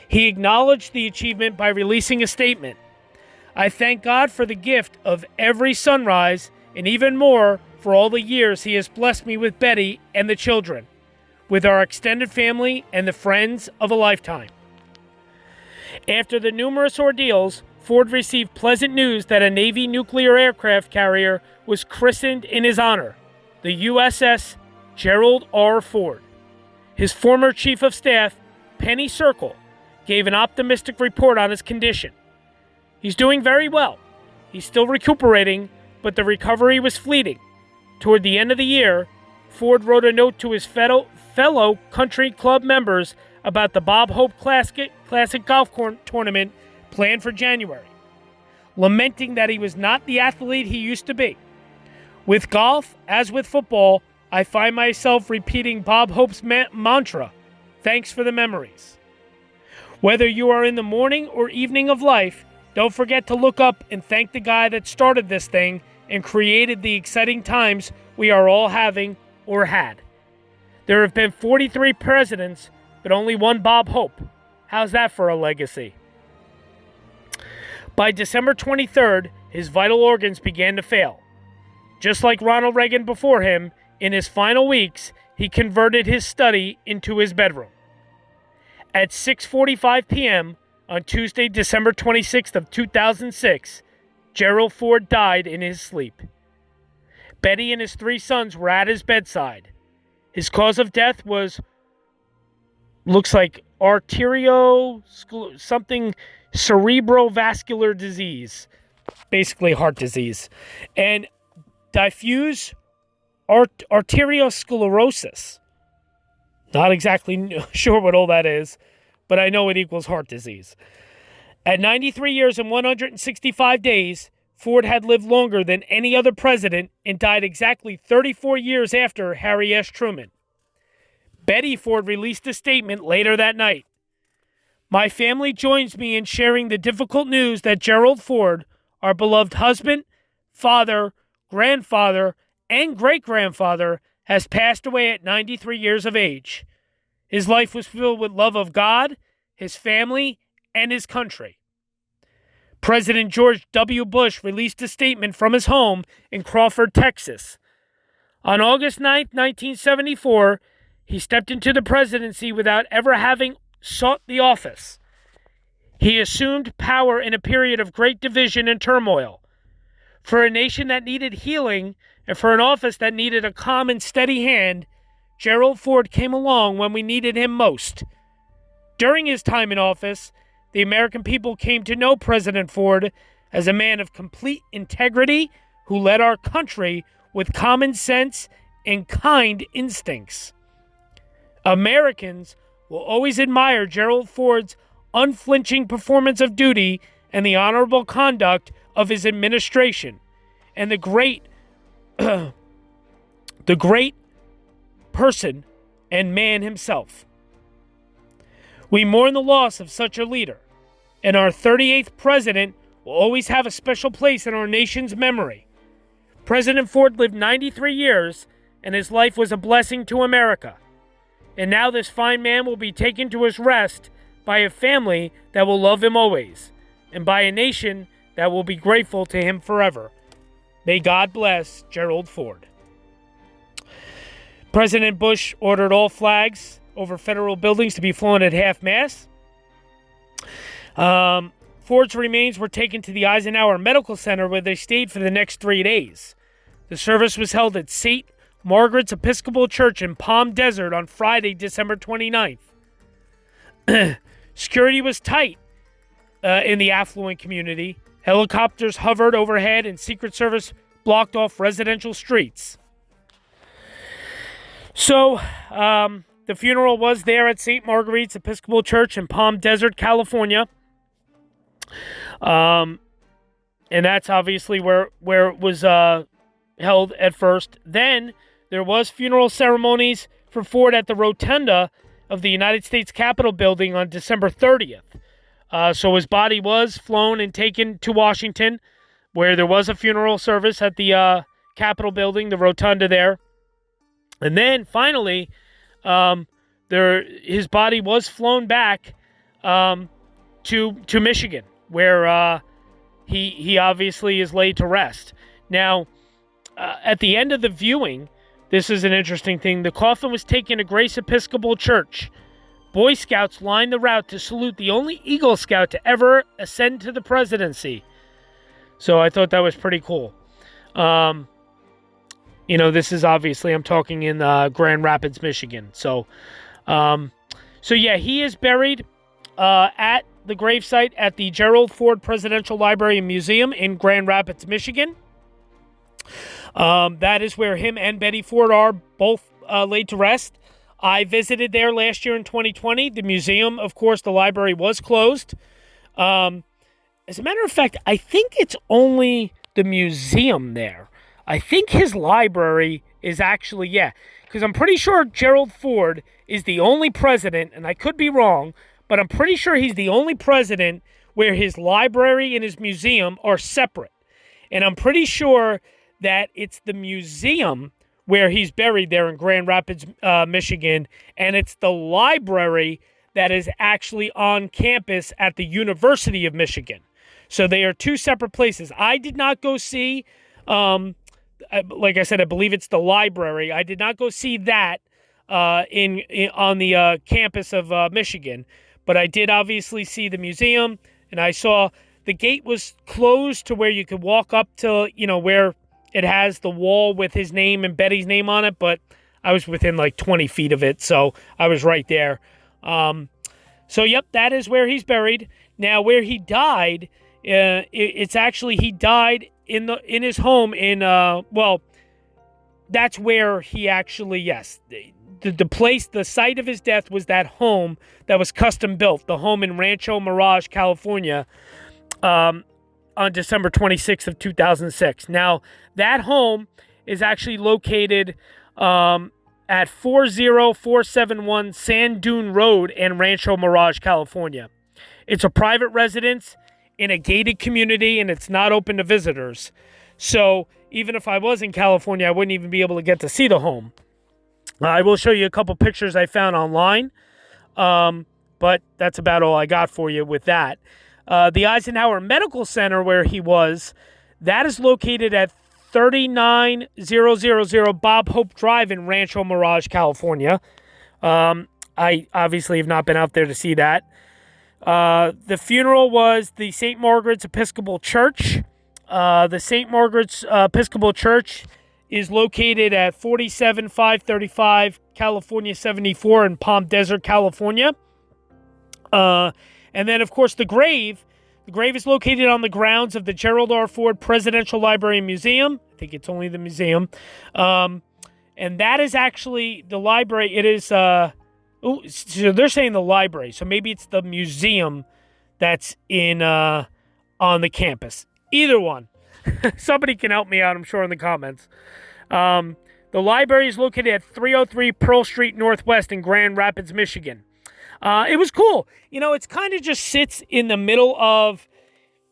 [SPEAKER 3] He acknowledged the achievement by releasing a statement. I thank God for the gift of every sunrise and even more for all the years he has blessed me with Betty and the children, with our extended family and the friends of a lifetime. After the numerous ordeals, Ford received pleasant news that a Navy nuclear aircraft carrier was christened in his honor, the USS Gerald R. Ford. His former chief of staff, Penny Circle, gave an optimistic report on his condition. He's doing very well. He's still recuperating, but the recovery was fleeting. Toward the end of the year, Ford wrote a note to his fellow country club members about the Bob Hope Classic Golf Tournament planned for January, lamenting that he was not the athlete he used to be. With golf, as with football, I find myself repeating Bob Hope's mantra, thanks for the memories. Whether you are in the morning or evening of life, don't forget to look up and thank the guy that started this thing and created the exciting times we are all having or had. There have been 43 presidents, but only one Bob Hope. How's that for a legacy? By December 23rd, his vital organs began to fail. Just like Ronald Reagan before him, in his final weeks, he converted his study into his bedroom. At 6:45 p.m. on Tuesday, December 26th of 2006, Gerald Ford died in his sleep. Betty and his 3 sons were at his bedside. His cause of death looks like cerebrovascular disease, basically heart disease, and diffuse arteriosclerosis. Not exactly sure what all that is, but I know it equals heart disease. At 93 years and 165 days, Ford had lived longer than any other president and died exactly 34 years after Harry S. Truman. Betty Ford released a statement later that night. My family joins me in sharing the difficult news that Gerald Ford, our beloved husband, father, grandfather, and great-grandfather, has passed away at 93 years of age. His life was filled with love of God, his family, and his country. President George W. Bush released a statement from his home in Crawford, Texas. On August 9, 1974, he stepped into the presidency without ever having sought the office. He assumed power in a period of great division and turmoil. For a nation that needed healing and for an office that needed a calm and steady hand, Gerald Ford came along when we needed him most. During his time in office, the American people came to know President Ford as a man of complete integrity who led our country with common sense and kind instincts. Americans will always admire Gerald Ford's unflinching performance of duty and the honorable conduct of his administration, and the great person and man himself. We mourn the loss of such a leader, and our 38th president will always have a special place in our nation's memory. President Ford lived 93 years, and his life was a blessing to America. And now this fine man will be taken to his rest by a family that will love him always, and by a nation that will be grateful to him forever. May God bless Gerald Ford. President Bush ordered all flags over federal buildings to be flown at half-mast. Ford's remains were taken to the Eisenhower Medical Center, where they stayed for the next 3 days. The service was held at St. Margaret's Episcopal Church in Palm Desert on Friday, December 29th. Security was tight in the affluent community. Helicopters hovered overhead, and Secret Service blocked off residential streets. So, the funeral was there at St. Margaret's Episcopal Church in Palm Desert, California. And that's obviously where it was held at first. Then there was funeral ceremonies for Ford at the rotunda of the United States Capitol building on December 30th. So his body was flown and taken to Washington, where there was a funeral service at the Capitol building, the rotunda there. And then finally, his body was flown back to Michigan, where he obviously is laid to rest. Now, at the end of the viewing, this is an interesting thing. The coffin was taken to Grace Episcopal Church Boy Scouts lined the route to salute the only Eagle Scout to ever ascend to the presidency. So I thought that was pretty cool. This is obviously, I'm talking in Grand Rapids, Michigan. So yeah, he is buried at the gravesite at the Gerald Ford Presidential Library and Museum in Grand Rapids, Michigan. That is where him and Betty Ford are both laid to rest. I visited there last year in 2020. The museum, of course, the library was closed. As a matter of fact, I think it's only the museum there. I think his library is actually, because I'm pretty sure Gerald Ford is the only president, and I could be wrong, but I'm pretty sure he's the only president where his library and his museum are separate. And I'm pretty sure that it's the museum where he's buried there in Grand Rapids, Michigan, and it's the library that is actually on campus at the University of Michigan. So they are two separate places. I did not go see, like I said, I believe it's the library. I did not go see that on the campus of Michigan, but I did obviously see the museum, and I saw the gate was closed to where you could walk up to, where it has the wall with his name and Betty's name on it, but I was within like 20 feet of it, so I was right there. Yep, that is where he's buried. Now, where he died, it's actually he died in his home in that's where he actually, yes, the place, the site of his death was that home that was custom built, the home in Rancho Mirage, California, on December 26th of 2006. Now, that home is actually located at 40471 Sand Dune Road in Rancho Mirage, California. It's a private residence in a gated community, and it's not open to visitors. So even if I was in California, I wouldn't even be able to get to see the home. I will show you a couple pictures I found online, but that's about all I got for you with that. The Eisenhower Medical Center, where he was, that is located at 39000 Bob Hope Drive in Rancho Mirage, California. I obviously have not been out there to see that. The funeral was the St. Margaret's Episcopal Church. The St. Margaret's Episcopal Church is located at 47535 California 74 in Palm Desert, California. And then, of course, the grave is located on the grounds of the Gerald R. Ford Presidential Library and Museum. I think it's only the museum. And that is actually the library. It is, so they're saying the library. So maybe it's the museum that's on the campus. Either one. Somebody can help me out, I'm sure, in the comments. The library is located at 303 Pearl Street Northwest in Grand Rapids, Michigan. It was cool. It's kind of just sits in the middle of,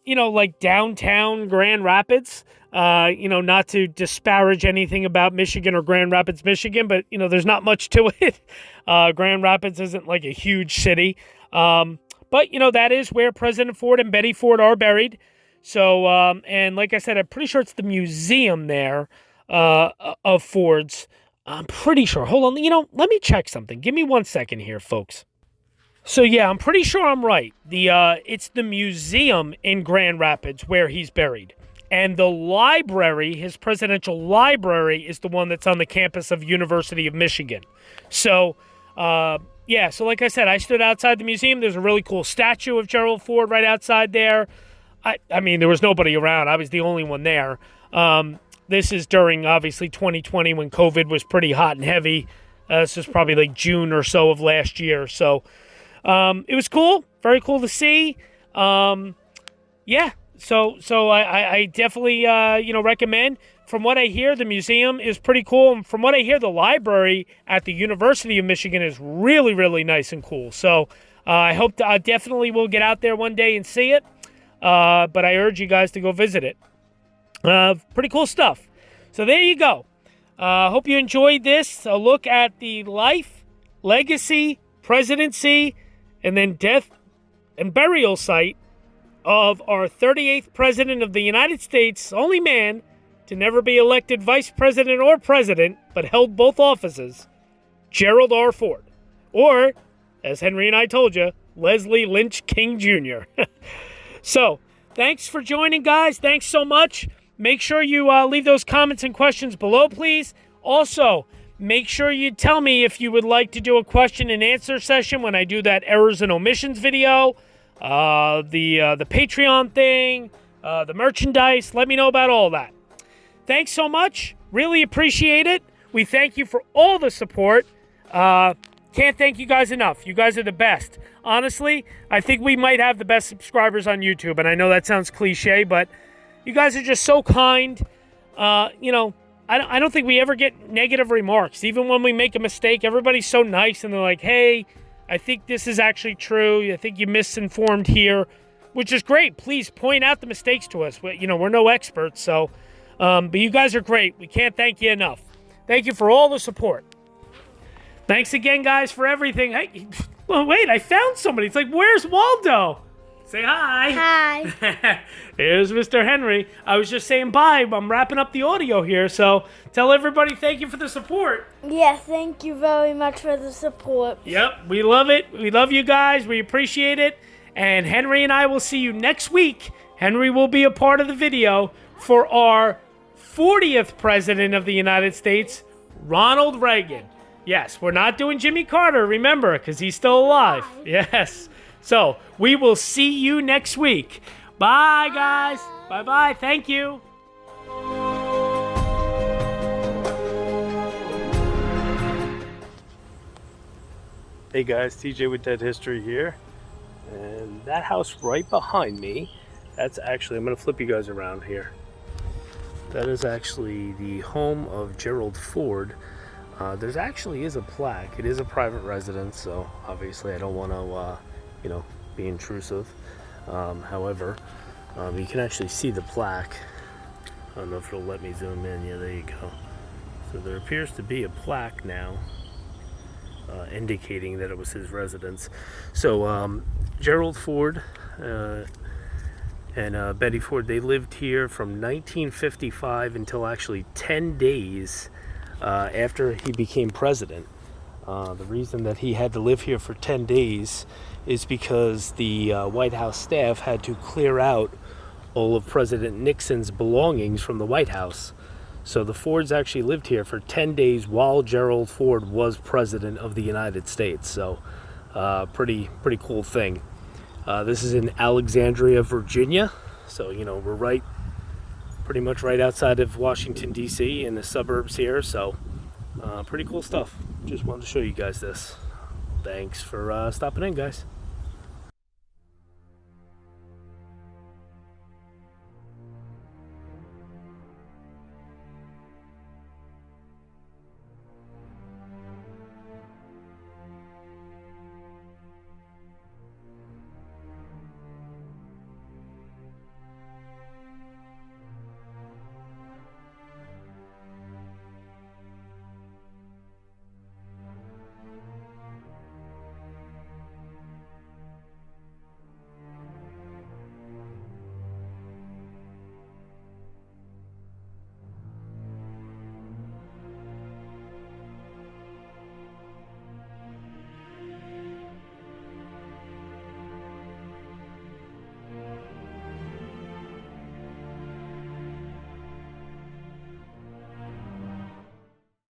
[SPEAKER 3] like downtown Grand Rapids. Not to disparage anything about Michigan or Grand Rapids, Michigan, but, there's not much to it. Grand Rapids isn't like a huge city. But, that is where President Ford and Betty Ford are buried. So, and like I said, I'm pretty sure it's the museum there of Ford's. I'm pretty sure. Hold on. Let me check something. Give me 1 second here, folks. So, yeah, I'm pretty sure I'm right. It's the museum in Grand Rapids where he's buried. And the library, his presidential library, is the one that's on the campus of University of Michigan. So, so like I said, I stood outside the museum. There's a really cool statue of Gerald Ford right outside there. I mean, there was nobody around. I was the only one there. This is during, obviously, 2020 when COVID was pretty hot and heavy. This was probably like June or so of last year. So, it was cool. Very cool to see. So I definitely, recommend. From what I hear, the museum is pretty cool. And from what I hear, the library at the University of Michigan is really, really nice and cool. So I hope I definitely will get out there one day and see it. But I urge you guys to go visit it. Pretty cool stuff. So there you go. Hope you enjoyed this. A look at the life, legacy, presidency, and then death and burial site of our 38th President of the United States, only man to never be elected Vice President or President, but held both offices, Gerald R. Ford. Or, as Henry and I told you, Leslie Lynch King Jr. So, thanks for joining, guys. Thanks so much. Make sure you leave those comments and questions below, please. Also, make sure you tell me if you would like to do a question and answer session when I do that errors and omissions video, the Patreon thing, the merchandise. Let me know about all that. Thanks so much. Really appreciate it. We thank you for all the support. Can't thank you guys enough. You guys are the best. Honestly, I think we might have the best subscribers on YouTube, and I know that sounds cliche, but you guys are just so kind. I don't think we ever get negative remarks. Even when we make a mistake, everybody's so nice, and they're like, hey, I think this is actually true. I think you misinformed here, which is great. Please point out the mistakes to us. We're no experts, so, but you guys are great. We can't thank you enough. Thank you for all the support. Thanks again, guys, for everything. Hey, well, wait, I found somebody. It's like, where's Waldo? Say hi.
[SPEAKER 8] Hi.
[SPEAKER 3] Here's Mr. Henry. I was just saying bye. I'm wrapping up the audio here, so tell everybody thank you for the support.
[SPEAKER 8] Yeah, thank you very much for the support.
[SPEAKER 3] Yep, we love it. We love you guys. We appreciate it. And Henry and I will see you next week. Henry will be a part of the video for our 40th President of the United States, Ronald Reagan. Yes, we're not doing Jimmy Carter, remember, because he's still alive. Yes. So, we will see you next week. Bye, guys. Bye-bye. Thank you. Hey, guys. TJ with Dead History here. And that house right behind me, that's actually, I'm going to flip you guys around here. That is actually the home of Gerald Ford. There's actually is a plaque. It is a private residence, so obviously I don't want to, be intrusive. However, you can actually see the plaque. I don't know if it'll let me zoom in. Yeah, there you go. So there appears to be a plaque now indicating that it was his residence. So Gerald Ford and Betty Ford, they lived here from 1955 until actually 10 days after he became president. The reason that he had to live here for 10 days is because the White House staff had to clear out all of President Nixon's belongings from the White House. So the Fords actually lived here for 10 days while Gerald Ford was president of the United States. So pretty cool thing. This is in Alexandria, Virginia. So, we're pretty much right outside of Washington, D.C. in the suburbs here. So pretty cool stuff. Just wanted to show you guys this. Thanks for stopping in, guys.